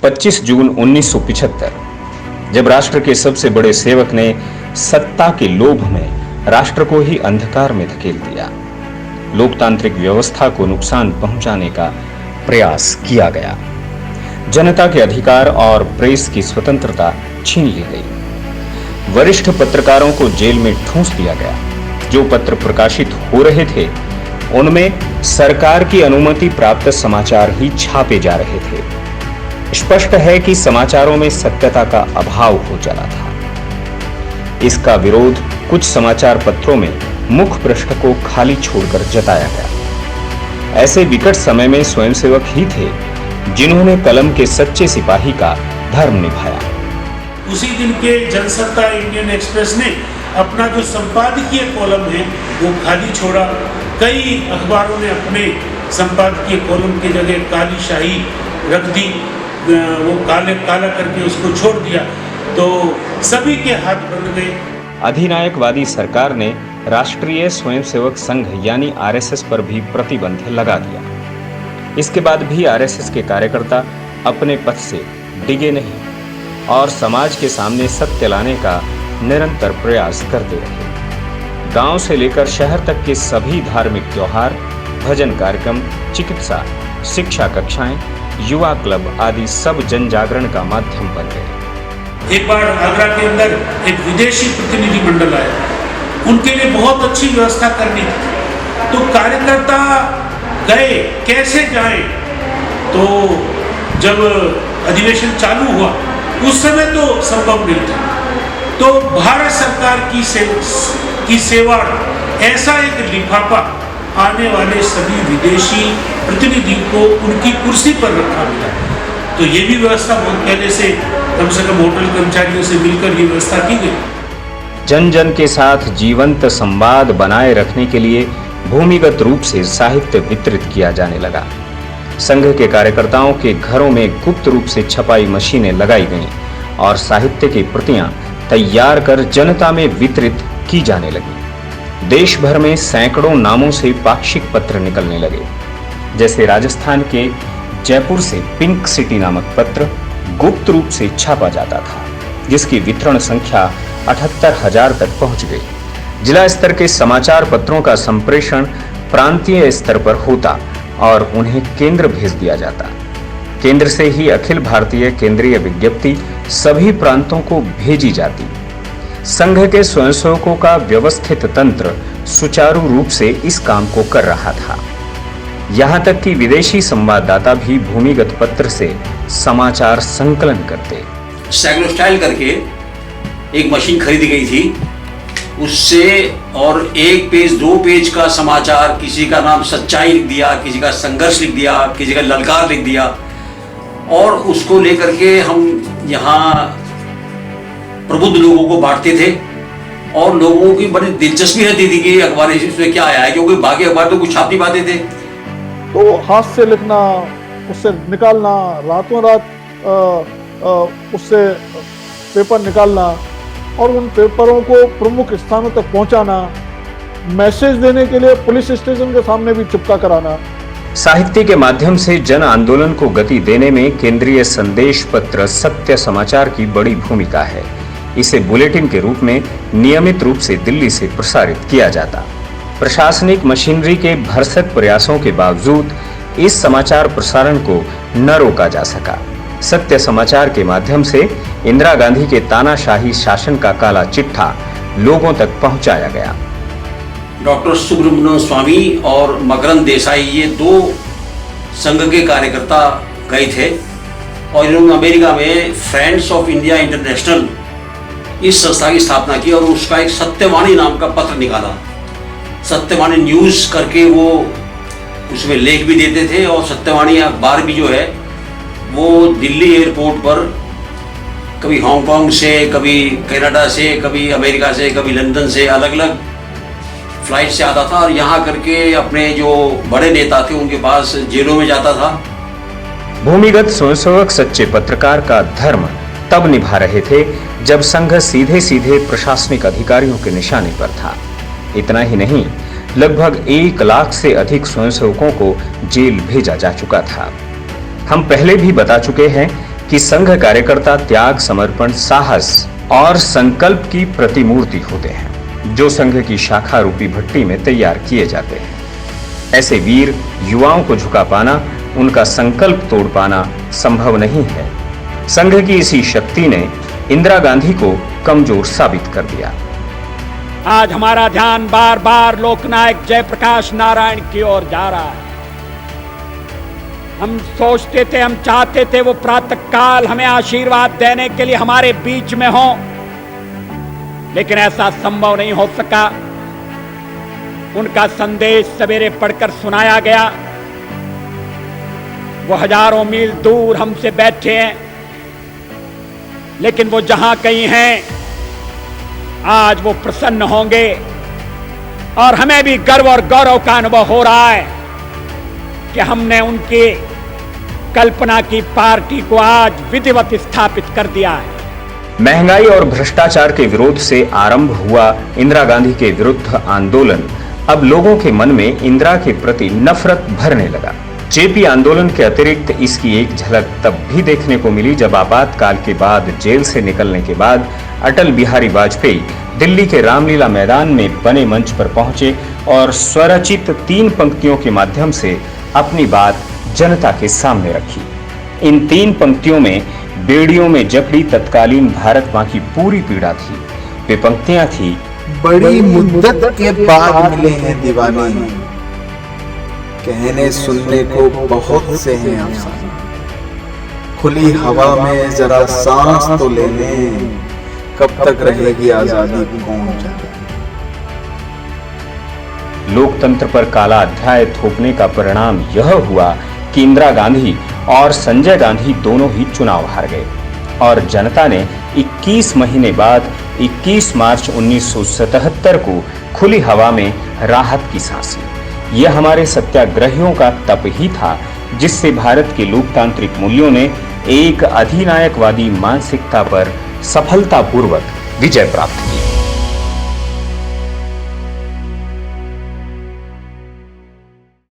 25 जून 1975, जब राष्ट्र के सबसे बड़े सेवक ने सत्ता के लोभ में राष्ट्र को ही अंधकार में धकेल दिया, लोकतांत्रिक व्यवस्था को नुकसान पहुंचाने का प्रयास किया गया। जनता के अधिकार और प्रेस की स्वतंत्रता छीन ली गई। वरिष्ठ पत्रकारों को जेल में ठूंस दिया गया। जो पत्र प्रकाशित हो रहे थे उनमें सरकार की अनुमति प्राप्त समाचार ही छापे जा रहे थे। स्पष्ट है कि समाचारों में सत्यता का अभाव हो चला था। इसका विरोध कुछ समाचार पत्रों में मुख्य पृष्ठ को खाली छोड़कर जताया गया। ऐसे विकट समय में स्वयंसेवक ही थे जिन्होंने कलम के सच्चे सिपाही का धर्म निभाया। उसी दिन के जनसत्ता इंडियन एक्सप्रेस ने अपना जो संपादकीय कॉलम है वो खाली छोड़ा। कई अखबारों ने अपने संपादकीय कॉलम की जगह काली शाही रख दी, वो काला करके उसको छोड़ दिया, तो सभी के हाथ बंध गए। अधिनायकवादी सरकार ने राष्ट्रीय स्वयंसेवक संघ यानी आरएसएस पर भी प्रतिबंध लगा दिया। इसके बाद भी आरएसएस के कार्यकर्ता अपने पथ से डिगे नहीं और समाज के सामने सत्य लाने का निरंतर प्रयास करते रहे। गांव से लेकर शहर तक के सभी धार्मिक त्योहार, भजन कार्यक्रम, चिकित्सा, शिक्षा कक्षाएं, युवा क्लब आदि सब जन जागरण का माध्यम बन गए। एक बार आगरा के अंदर एक विदेशी प्रतिनिधि मंडल आया, उनके लिए बहुत अच्छी व्यवस्था करनी थी, तो कार्यकर्ता गए, कैसे जाएं? तो जब अधिवेशन चालू हुआ उस समय तो संभव नहीं था, तो भारत सरकार की सेवा ऐसा एक लिफाफा आने वाले सभी विदेशी प्रतिनिधियों को उनकी कुर्सी पर रखा गया। तो ये भी व्यवस्था बहुत पहले से कम होटल कर्मचारियों से मिलकर ये व्यवस्था की गई। जन जन के साथ जीवंत संवाद बनाए रखने के लिए भूमिगत रूप से साहित्य वितरित किया जाने लगा। संघ के कार्यकर्ताओं के घरों में गुप्त रूप से छपाई मशीनें लगाई गईं और साहित्य की प्रतियां तैयार कर जनता में वितरित की जाने लगी। देश भर में सैकड़ों नामों से पाक्षिक पत्र निकलने लगे। जैसे राजस्थान के जयपुर से पिंक सिटी नामक पत्र गुप्त रूप से छापा जाता था, जिसकी वितरण संख्या 78,000 तक पहुंच गई। जिला स्तर के समाचार पत्रों का संप्रेषण प्रांतीय स्तर पर होता और उन्हें केंद्र भेज दिया जाता। केंद्र से ही अखिल भारतीय केंद्रीय विज्ञप्ति सभी प्रांतों को भेजी जाती। संघ के स्वयंसेवकों का व्यवस्थित तंत्र सुचारू रूप से इस काम को कर रहा था। यहां तक कि विदेशी संवाददाता भी भूमिगत पत्र से समाचार संकलन करते। सैग्लोस्टाइल करके एक मशीन खरीदी गई थी, उससे और 1 पेज 2 पेज का समाचार, किसी का नाम सच्चाई लिख दिया, किसी का संघर्ष लिख दिया, किसी का ललकार लिख दिया, और उसको लेकर के हम यहाँ प्रबुद्ध लोगों को बांटते थे। और लोगों की बड़ी दिलचस्पी रहती थी कि अखबार इसमें क्या आया है, क्योंकि बाकी अखबार तो कुछ छाप नहीं पाते थे। तो हाथ से लिखना, उससे निकालना, रातों रात उससे पेपर निकालना और उन पेपरों को प्रमुख स्थानों तक पहुंचाना, मैसेज देने के लिए पुलिस स्टेशन के सामने भी चिपका कराना। साहित्य के माध्यम से जन आंदोलन को गति देने में केंद्रीय संदेश पत्र सत्य समाचार की बड़ी भूमिका है। इसे बुलेटिन के रूप में नियमित रूप से दिल्ली से प्रसारित किया जाता। प्रशासनिक मशीनरी के भरसक प्रयासों के बावजूद इस समाचार प्रसारण को न रोका जा सका। सत्य समाचार के माध्यम से इंदिरा गांधी के तानाशाही शासन का काला चिट्ठा लोगों तक पहुंचाया गया। डॉक्टर सुब्रमण्यम स्वामी और मकरंद देसाई, ये 2 संघ के कार्यकर्ता गए थे और इन्होंने अमेरिका में फ्रेंड्स ऑफ इंडिया इंटरनेशनल इस संस्था की स्थापना की और उसका एक सत्यवाणी नाम का पत्र निकाला। सत्यवाणी न्यूज़ करके वो उसमें लेख भी देते थे और सत्यवाणी अखबार भी जो है वो दिल्ली एयरपोर्ट पर कभी हांगकांग से, कभी कनाडा से, कभी अमेरिका से, कभी लंदन से अलग अलग फ्लाइट से आता था और यहाँ करके अपने जो बड़े नेता थे उनके पास जेलों में जाता था। भूमिगत स्वयंसेवक सच्चे पत्रकार का धर्म तब निभा रहे थे जब संघ सीधे सीधे प्रशासनिक अधिकारियों के निशाने पर था। इतना ही नहीं, लगभग 1 लाख से अधिक स्वयंसेवकों को जेल भेजा जा चुका था। हम पहले भी बता चुके हैं कि संघ कार्यकर्ता त्याग, समर्पण, साहस और संकल्प की प्रतिमूर्ति होते हैं, जो संघ की शाखा रूपी भट्टी में तैयार किए जाते हैं। ऐसे वीर युवाओं को झुका पाना, उनका संकल्प तोड़ पाना संभव नहीं है। संघ की इसी शक्ति ने इंदिरा गांधी को कमजोर साबित कर दिया। आज हमारा ध्यान बार बार लोकनायक जयप्रकाश नारायण की ओर जा रहा है। हम सोचते थे, हम चाहते थे वो प्रातः काल हमें आशीर्वाद देने के लिए हमारे बीच में हो, लेकिन ऐसा संभव नहीं हो सका। उनका संदेश सवेरे पढ़कर सुनाया गया। वो हजारों मील दूर हमसे बैठे हैं, लेकिन वो जहां कहीं हैं, आज वो प्रसन्न होंगे और हमें भी गर्व और गौरव का अनुभव हो रहा है कि हमने उनकी कल्पना की पार्टी को आज विधिवत स्थापित कर दिया है। महंगाई और भ्रष्टाचार के विरोध से आरंभ हुआ इंदिरा गांधी के विरुद्ध आंदोलन अब लोगों के मन में इंदिरा के प्रति नफरत भरने लगा। जेपी आंदोलन के अतिरिक्त इसकी एक झलक तब भी देखने को मिली जब आपातकाल के बाद जेल से निकलने के बाद अटल बिहारी वाजपेयी दिल्ली के रामलीला मैदान में बने मंच पर पहुंचे और स्वरचित 3 पंक्तियों के माध्यम से अपनी बात जनता के सामने रखी। इन 3 पंक्तियों में बेड़ियों में जकड़ी तत्कालीन भारत मां की पूरी पीड़ा थी। वे पंक्तियां थी, बड़ी मुद्दत के बाद मिले हैं दीवाने, कहने सुनने को बहुत से हैं अफसाने, खुली हवा में जरा सांस तो ले लें, कब तक रहेगी आजादी कौन जाने। लोकतंत्र पर काला अध्याय थोपने का परिणाम यह हुआ कि इंदिरा गांधी और संजय गांधी दोनों ही चुनाव हार गए और जनता ने 21 महीने बाद 21 मार्च 1977 को खुली हवा में राहत की सांस ली। यह हमारे सत्याग्रहियों का तप ही था जिससे भारत के लोकतांत्रिक मूल्यों ने एक अधिनायकवादी मानसिकता पर सफलतापूर्वक विजय प्राप्त की।